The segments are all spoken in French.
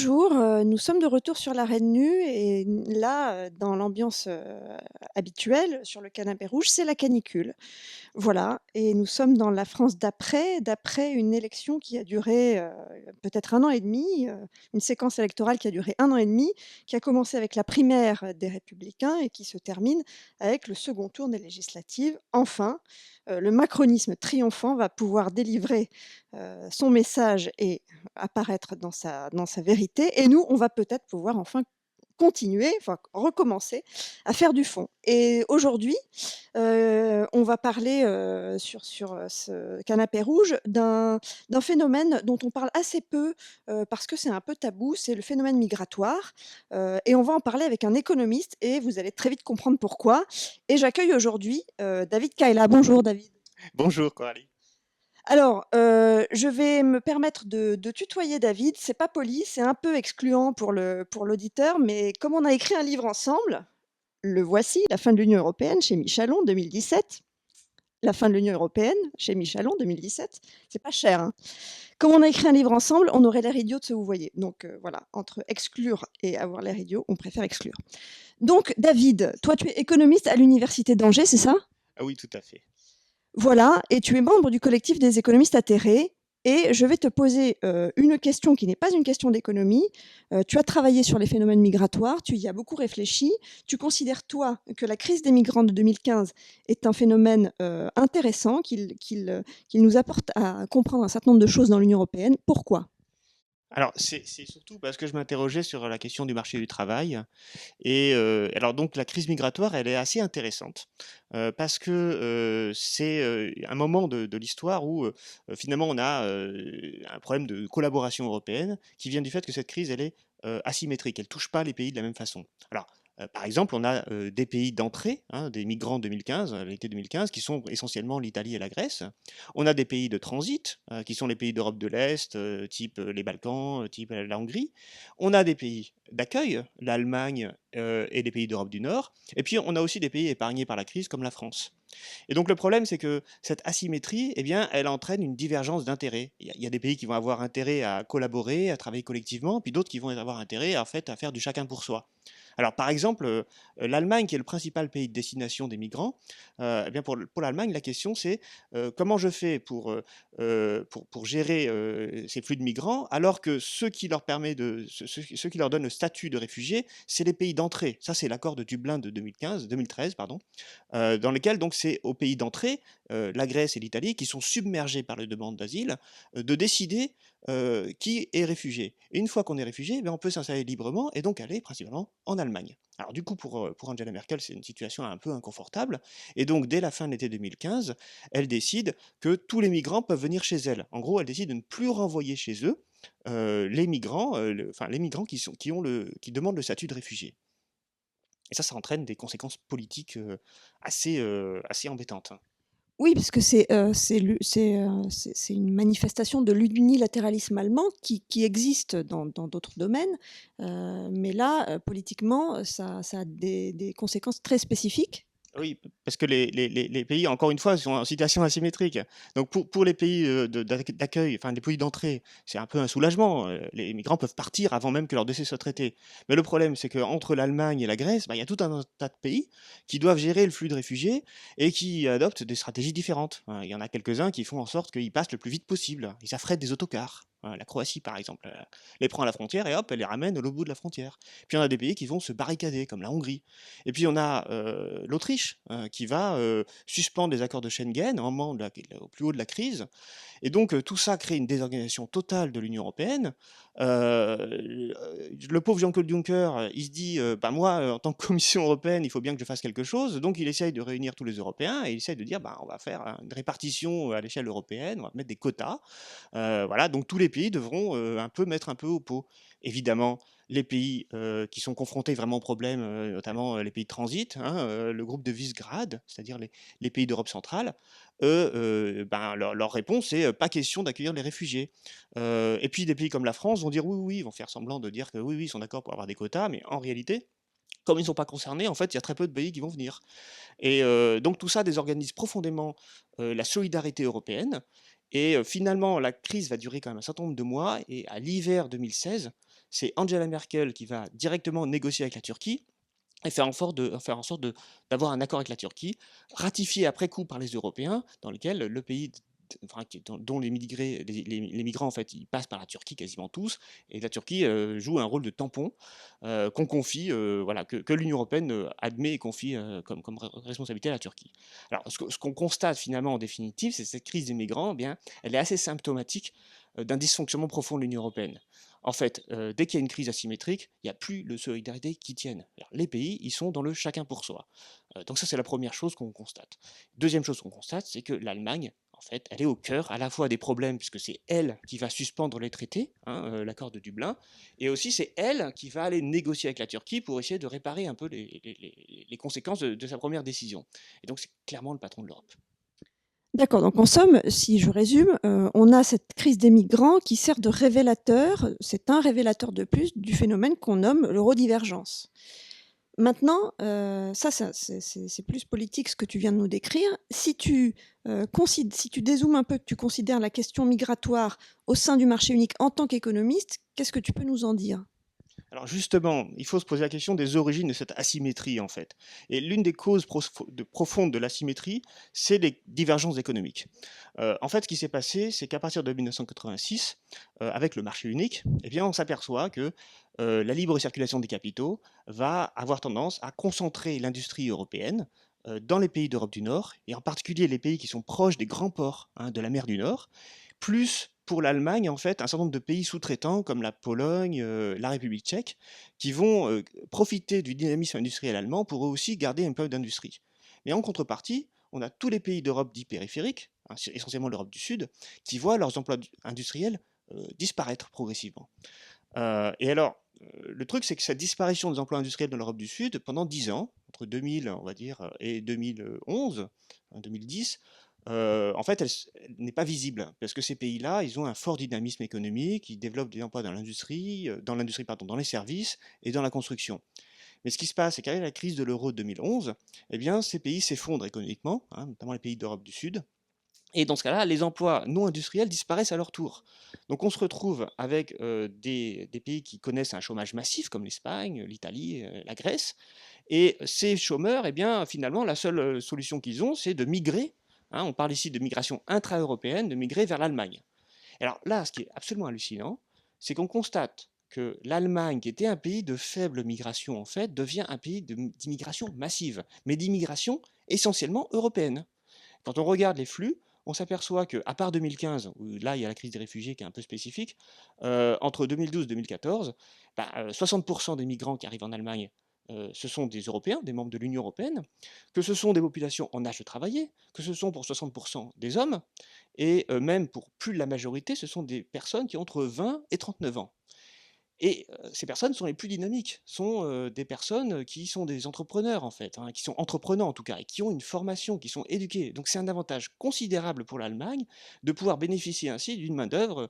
Bonjour, nous sommes de retour sur l'arène nue et là, dans l'ambiance, habituelle, sur le canapé rouge, c'est la canicule. Voilà et nous sommes dans la France d'après une élection qui a duré, peut-être 1 an et demi, une séquence électorale qui a duré 1 an et demi, qui a commencé avec la primaire des Républicains et qui se termine avec le second tour des législatives. Enfin, le macronisme triomphant va pouvoir délivrer, son message et apparaître dans sa vérité et nous, on va peut-être pouvoir enfin continuer, enfin recommencer à faire du fond et aujourd'hui, on va parler, sur ce canapé rouge d'un phénomène dont on parle assez peu, parce que c'est un peu tabou, c'est le phénomène migratoire, et on va en parler avec un économiste et vous allez très vite comprendre pourquoi et j'accueille aujourd'hui, David Kayla. Bonjour David. Bonjour Coralie. Alors, je vais me permettre de tutoyer David. C'est pas poli, c'est un peu excluant pour l'auditeur, mais comme on a écrit un livre ensemble, le voici, La fin de l'Union européenne chez Michalon 2017. La fin de l'Union européenne chez Michalon 2017. C'est pas cher, hein. Comme on a écrit un livre ensemble, on aurait l'air idiot de se vouvoyer. Donc, voilà, entre exclure et avoir l'air idiot, on préfère exclure. Donc David, toi tu es économiste à l'université d'Angers, c'est ça? Ah oui, tout à fait. Voilà, et tu es membre du collectif des économistes atterrés. Et je vais te poser une question qui n'est pas une question d'économie. Tu as travaillé sur les phénomènes migratoires, tu y as beaucoup réfléchi. Tu considères, toi, que la crise des migrants de 2015 est un phénomène intéressant, qu'il nous apporte à comprendre un certain nombre de choses dans l'Union européenne. Pourquoi? Alors, c'est surtout parce que je m'interrogeais sur la question du marché du travail. Et alors donc la crise migratoire, elle est assez intéressante parce que c'est un moment de l'histoire où finalement on a un problème de collaboration européenne qui vient du fait que cette crise, elle est asymétrique. Elle touche pas les pays de la même façon. Alors, par exemple, on a des pays d'entrée, hein, des migrants de 2015, l'été 2015, qui sont essentiellement l'Italie et la Grèce. On a des pays de transit, qui sont les pays d'Europe de l'Est, type les Balkans, type la Hongrie. On a des pays d'accueil, l'Allemagne et les pays d'Europe du Nord. Et puis on a aussi des pays épargnés par la crise comme la France. Et donc le problème, c'est que cette asymétrie, eh bien, elle entraîne une divergence d'intérêts. Il y a des pays qui vont avoir intérêt à collaborer, à travailler collectivement, puis d'autres qui vont avoir intérêt en fait, à faire du chacun pour soi. Alors par exemple, l'Allemagne, qui est le principal pays de destination des migrants, eh bien pour l'Allemagne, la question c'est comment je fais pour gérer ces flux de migrants, alors que ceux qui leur donnent le statut de réfugié, c'est les pays d'entrée. Ça, c'est l'accord de Dublin de 2013, pardon, dans lequel donc c'est aux pays d'entrée, la Grèce et l'Italie, qui sont submergés par les demandes d'asile, de décider qui est réfugié. Et une fois qu'on est réfugié, ben, on peut s'installer librement et donc aller principalement en Allemagne. Alors du coup, pour Angela Merkel, c'est une situation un peu inconfortable. Et donc, dès la fin de l'été 2015, elle décide que tous les migrants peuvent venir chez elle. En gros, elle décide de ne plus renvoyer chez eux les migrants, enfin les migrants qui demandent le statut de réfugié. Et ça entraîne des conséquences politiques assez embêtantes, hein. Oui, parce que c'est une manifestation de l'unilatéralisme allemand qui existe dans d'autres domaines, mais là, politiquement, ça a des conséquences très spécifiques. Oui, parce que les pays, encore une fois, sont en situation asymétrique. Donc pour les pays d'accueil, enfin les pays d'entrée, c'est un peu un soulagement. Les migrants peuvent partir avant même que leur dossier soit traité. Mais le problème, c'est qu'entre l'Allemagne et la Grèce, bah, il y a tout un tas de pays qui doivent gérer le flux de réfugiés et qui adoptent des stratégies différentes, hein. Il y en a quelques-uns qui font en sorte qu'ils passent le plus vite possible. Ils affrètent des autocars. Hein. La Croatie, par exemple, les prend à la frontière et hop, elle les ramène au l'autre bout de la frontière. Puis on a des pays qui vont se barricader, comme la Hongrie. Et puis on a l'Autriche qui va suspendre les accords de Schengen au plus haut de la crise. Et donc tout ça crée une désorganisation totale de l'Union européenne. Le pauvre Jean-Claude Juncker, il se dit, bah moi, en tant que Commission européenne, il faut bien que je fasse quelque chose. Donc il essaye de réunir tous les Européens et il essaye de dire, bah, on va faire une répartition à l'échelle européenne, on va mettre des quotas. Voilà, donc tous les pays devront un peu mettre un peu au pot. Évidemment, les pays qui sont confrontés vraiment aux problèmes, notamment les pays de transit, hein, le groupe de Visegrad, c'est-à-dire les pays d'Europe centrale, eux, ben, leur réponse c'est pas question d'accueillir les réfugiés. Et puis des pays comme la France vont dire oui, oui, ils vont faire semblant de dire que oui, oui, ils sont d'accord pour avoir des quotas, mais en réalité, comme ils ne sont pas concernés, en fait, il y a très peu de pays qui vont venir. Et donc tout ça désorganise profondément la solidarité européenne. Et finalement, la crise va durer quand même un certain nombre de mois. Et à l'hiver 2016, c'est Angela Merkel qui va directement négocier avec la Turquie et faire en sorte d'avoir un accord avec la Turquie, ratifié après coup par les Européens, dans lequel le pays, enfin, dont les migrants en fait, ils passent par la Turquie quasiment tous, et la Turquie joue un rôle de tampon qu'on confie, voilà, que l'Union européenne admet et confie comme responsabilité à la Turquie. Alors, ce qu'on constate finalement en définitive, c'est que cette crise des migrants, eh bien, elle est assez symptomatique d'un dysfonctionnement profond de l'Union européenne. En fait, dès qu'il y a une crise asymétrique, il n'y a plus de solidarité qui tienne. Alors, les pays, ils sont dans le chacun pour soi. Donc ça, c'est la première chose qu'on constate. Deuxième chose qu'on constate, c'est que l'Allemagne, en fait, elle est au cœur à la fois des problèmes, puisque c'est elle qui va suspendre les traités, hein, l'accord de Dublin, et aussi c'est elle qui va aller négocier avec la Turquie pour essayer de réparer un peu les conséquences de sa première décision. Et donc c'est clairement le patron de l'Europe. D'accord, donc en somme, si je résume, on a cette crise des migrants qui sert de révélateur, c'est un révélateur de plus du phénomène qu'on nomme l'eurodivergence. Maintenant, c'est plus politique ce que tu viens de nous décrire. Si tu dézoomes un peu, que tu considères la question migratoire au sein du marché unique en tant qu'économiste, qu'est-ce que tu peux nous en dire? Alors justement, il faut se poser la question des origines de cette asymétrie en fait. Et l'une des causes profondes de l'asymétrie, c'est les divergences économiques. En fait, ce qui s'est passé, c'est qu'à partir de 1986, avec le marché unique, eh bien, on s'aperçoit que la libre circulation des capitaux va avoir tendance à concentrer l'industrie européenne dans les pays d'Europe du Nord, et en particulier les pays qui sont proches des grands ports, hein, de la mer du Nord, plus pour l'Allemagne, en fait, un certain nombre de pays sous-traitants comme la Pologne, la République tchèque, qui vont profiter du dynamisme industriel allemand pour eux aussi garder un peu d'industrie. Mais en contrepartie, on a tous les pays d'Europe dits périphériques, hein, essentiellement l'Europe du Sud, qui voient leurs emplois industriels disparaître progressivement. Et alors, le truc, c'est que cette disparition des emplois industriels dans l'Europe du Sud, pendant 10 ans, entre 2000, on va dire, et 2011, hein, 2010, en fait, elle n'est pas visible parce que ces pays-là, ils ont un fort dynamisme économique, ils développent des emplois dans l'industrie, pardon, dans les services et dans la construction. Mais ce qui se passe, c'est qu'avec la crise de l'euro de 2011, eh bien, ces pays s'effondrent économiquement, hein, notamment les pays d'Europe du Sud, et dans ce cas-là, les emplois non industriels disparaissent à leur tour. Donc on se retrouve avec des pays qui connaissent un chômage massif, comme l'Espagne, l'Italie, la Grèce. Et ces chômeurs, eh bien, finalement, la seule solution qu'ils ont, c'est de migrer. Hein, on parle ici de migration intra-européenne, de migrer vers l'Allemagne. Alors là, ce qui est absolument hallucinant, c'est qu'on constate que l'Allemagne, qui était un pays de faible migration, en fait, devient un pays d'immigration massive, mais d'immigration essentiellement européenne. Quand on regarde les flux, on s'aperçoit qu'à part 2015, où là il y a la crise des réfugiés qui est un peu spécifique, entre 2012 et 2014, 60% des migrants qui arrivent en Allemagne, ce sont des Européens, des membres de l'Union européenne, que ce sont des populations en âge de travailler, que ce sont pour 60% des hommes, et même pour plus de la majorité, ce sont des personnes qui ont entre 20 et 39 ans. Et ces personnes sont les plus dynamiques, sont des personnes qui sont des entrepreneurs en fait, hein, qui sont entreprenants en tout cas, et qui ont une formation, qui sont éduqués. Donc c'est un avantage considérable pour l'Allemagne de pouvoir bénéficier ainsi d'une main-d'œuvre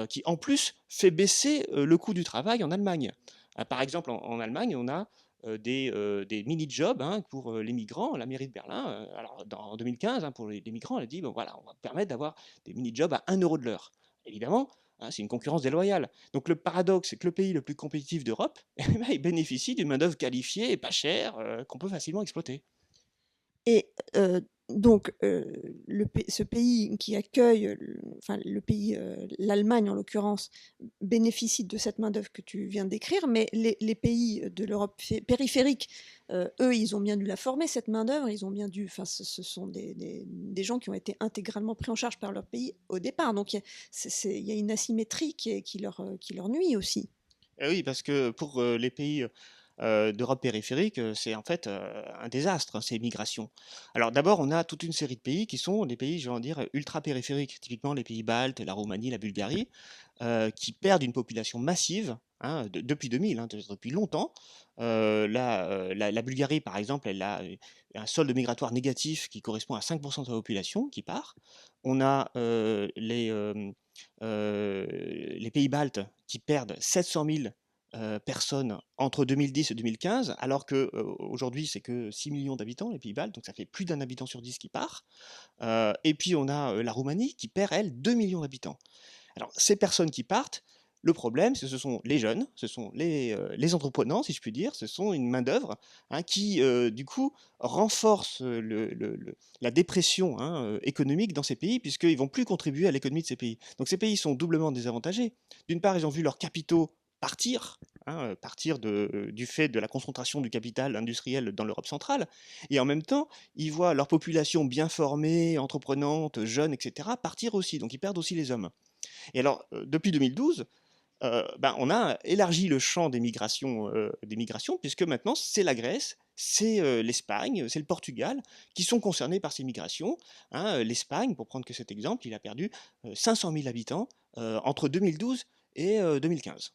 qui en plus fait baisser le coût du travail en Allemagne. Par exemple, en Allemagne, on a des mini-jobs, hein, pour les migrants. La mairie de Berlin, alors en 2015, hein, pour les migrants, elle a dit bon, voilà, on va permettre d'avoir des mini-jobs à 1 euro de l'heure. Évidemment, hein, c'est une concurrence déloyale. Donc le paradoxe, c'est que le pays le plus compétitif d'Europe, eh ben, il bénéficie d'une main-d'œuvre qualifiée et pas chère qu'on peut facilement exploiter. Et donc ce pays qui accueille, le pays, l'Allemagne en l'occurrence, bénéficie de cette main-d'œuvre que tu viens de décrire, mais les pays de l'Europe périphérique, eux, ils ont bien dû la former cette main-d'œuvre, ils ont bien dû, enfin, ce sont des gens qui ont été intégralement pris en charge par leur pays au départ. Donc il y a une asymétrie qui leur nuit aussi. Eh oui, parce que pour les pays d'Europe périphérique, c'est en fait un désastre, hein, ces migrations. Alors d'abord, on a toute une série de pays qui sont des pays, je vais en dire, ultra-périphériques, typiquement les pays baltes, la Roumanie, la Bulgarie, qui perdent une population massive, hein, depuis 2000, hein, depuis longtemps. La Bulgarie, par exemple, elle a un solde migratoire négatif qui correspond à 5% de sa population qui part. On a les pays baltes qui perdent 700 000 personnes entre 2010 et 2015, alors que aujourd'hui c'est que 6 millions d'habitants les pays baltes, donc ça fait plus d'un habitant sur 10 qui part. Et puis on a la Roumanie qui perd elle 2 millions d'habitants. Alors ces personnes qui partent, Le problème, ce sont les jeunes, ce sont les entreprenants, si je puis dire, ce sont une main-d'œuvre, hein, qui, du coup, renforce la dépression, hein, économique dans ces pays, puisqu'ils vont plus contribuer à l'économie de ces pays. Donc ces pays sont doublement désavantagés. D'une part, ils ont vu leurs capitaux partir, hein, partir du fait de la concentration du capital industriel dans l'Europe centrale, et en même temps, ils voient leur population bien formée, entreprenante, jeune, etc., partir aussi. Donc ils perdent aussi les hommes. Et alors, depuis 2012, ben, on a élargi le champ des migrations, puisque maintenant c'est la Grèce, c'est l'Espagne, c'est le Portugal qui sont concernés par ces migrations, hein. L'Espagne, pour prendre que cet exemple, il a perdu 500 000 habitants entre 2012 et 2015.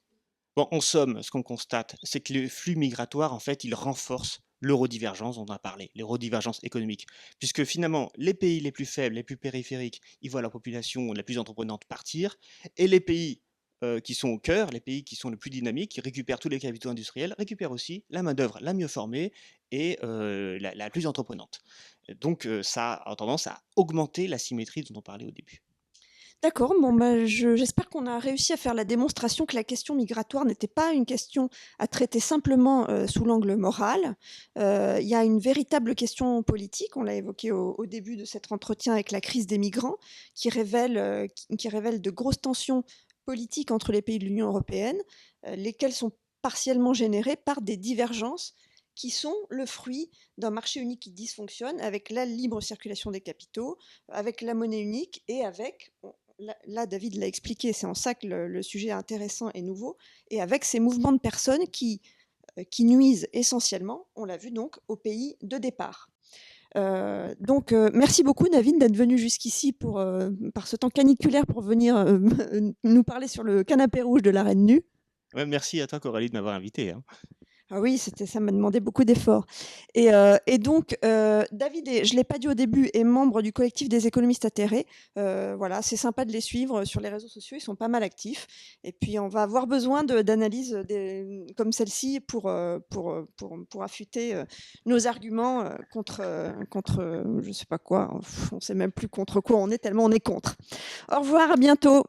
Bon, en somme, ce qu'on constate, c'est que les flux migratoires, en fait, ils renforcent l'eurodivergence dont on a parlé, l'eurodivergence économique. Puisque finalement, les pays les plus faibles, les plus périphériques, ils voient leur population la plus entreprenante partir, et les pays qui sont au cœur, les pays qui sont le plus dynamiques, qui récupèrent tous les capitaux industriels, récupèrent aussi la main-d'œuvre la mieux formée et la plus entreprenante. Donc ça a tendance à augmenter la symétrie dont on parlait au début. D'accord, bon, bah, j'espère qu'on a réussi à faire la démonstration que la question migratoire n'était pas une question à traiter simplement sous l'angle moral. Il y a une véritable question politique, on l'a évoqué au début de cet entretien avec la crise des migrants, qui révèle de grosses tensions politiques entre les pays de l'Union européenne, lesquelles sont partiellement générées par des divergences qui sont le fruit d'un marché unique qui dysfonctionne, avec la libre circulation des capitaux, avec la monnaie unique et avec, là, David l'a expliqué, c'est en ça que le sujet est intéressant et nouveau, et avec ces mouvements de personnes qui nuisent essentiellement, on l'a vu donc, au pays de départ. Donc, merci beaucoup David d'être venu jusqu'ici par ce temps caniculaire pour venir nous parler sur le canapé rouge de la Reine Nue. Ouais, merci à toi, Coralie, de m'avoir invité, hein. Ah oui, ça m'a demandé beaucoup d'efforts. Et donc, David je ne l'ai pas dit au début, est membre du collectif des économistes atterrés. Voilà, c'est sympa de les suivre sur les réseaux sociaux, ils sont pas mal actifs. Et puis, on va avoir besoin d'analyses comme celle-ci pour affûter nos arguments contre je ne sais pas quoi. On ne sait même plus contre quoi on est, tellement on est contre. Au revoir, à bientôt.